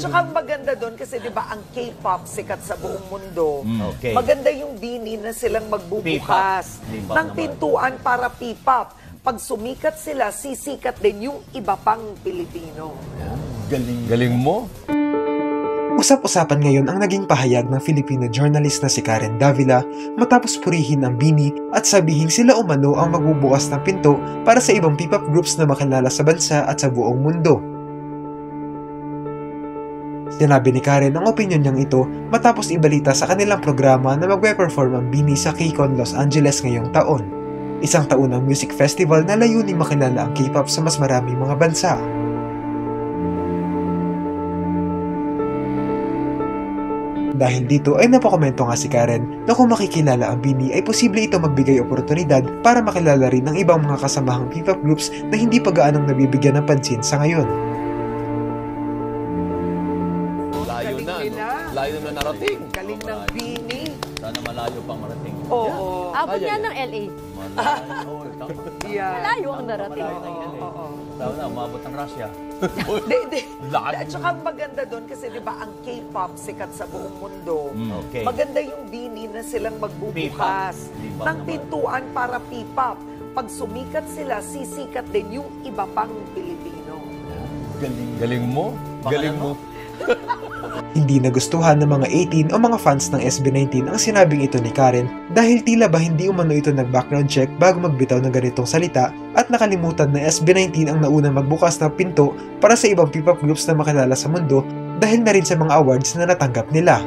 Tsaka ang maganda doon kasi 'di ba ang K-pop sikat sa buong mundo. Okay. Maganda yung bini na silang magbubukas ng pintuan para P-pop. Pag sumikat sila, sisikat din yung iba pang Pilipino. Galing mo. Usap-usapan ngayon ang naging pahayag ng Filipino journalist na si Karen Davila matapos purihin ang BINI at sabihin sila umano ang magbubukas ng pinto para sa ibang P-pop groups na makilala sa bansa at sa buong mundo. Sinabi ni Karen ang opinyon niyang ito matapos ibalita sa kanilang programa na magpe-perform ang BINI sa KCON Los Angeles ngayong taon. Isang taunang music festival na layuning makilala ang K-pop sa mas maraming mga bansa. Dahil dito ay napakomento nga si Karen na kung makikilala ang BINI ay posible ito magbigay oportunidad para makilala rin ang ibang mga kasamahang P-pop groups na hindi pa gaanong nabibigyan ng pansin sa ngayon. Layo na, no? Layo na narating. Galing ng BINI. Sana malayo pang marating. Oo. Abot niya ng LA. Yeah. Malayo ang narating. Oo. Tama na, umabot ng Russia. Hindi. Lahat. At saka ang maganda doon kasi 'di ba ang K-pop sikat sa buong mundo. Okay. Maganda yung BINI na silang magbubukas P-pop. ng pintuan para P-pop. Pag sumikat sila, sisikat din yung iba pang Pilipino. Galing mo. Galing mo. Hindi nagustuhan ng mga 18 o mga fans ng SB19 ang sinabing ito ni Karen dahil tila ba hindi umano ito nag-background check bago magbitaw ng ganitong salita at nakalimutan na SB19 ang naunang magbukas ng pinto para sa ibang P-pop groups na makilala sa mundo dahil na rin sa mga awards na natanggap nila.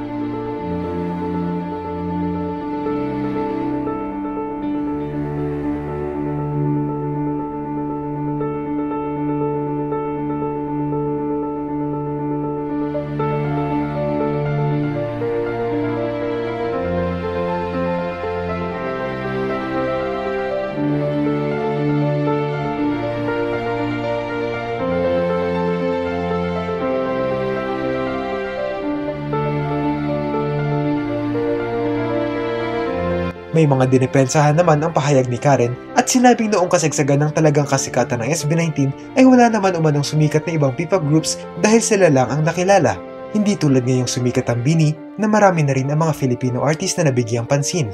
May mga dinipensahan naman ang pahayag ni Karen at sinabing noong kasagsagan ng talagang kasikatan ng SB19 ay wala naman umanong sumikat na ibang P-pop groups dahil sila lang ang nakilala. Hindi tulad ngayong sumikat ang BINI na marami na rin ang mga Filipino artist na nabigyang pansin.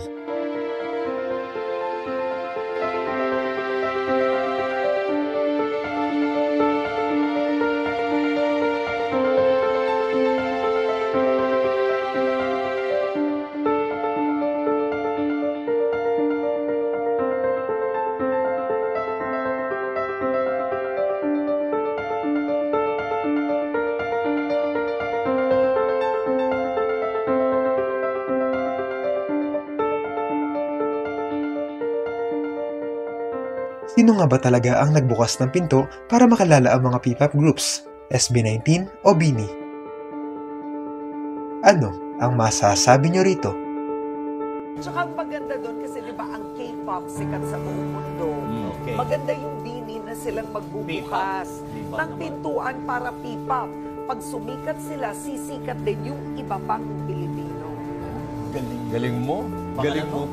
Sino nga ba talaga ang nagbukas ng pinto para makilala ang mga P-pop groups? SB19 o BINI? Ano ang masasabi nyo rito? Tsaka ang maganda doon kasi 'di ba ang K-pop sikat sa buong mundo. Okay. Maganda yung BINI na silang magbubukas ng pintuan para P-pop. Pag sumikat sila, sisikat din yung iba pang Pilipino. Galing mo. Galing mo.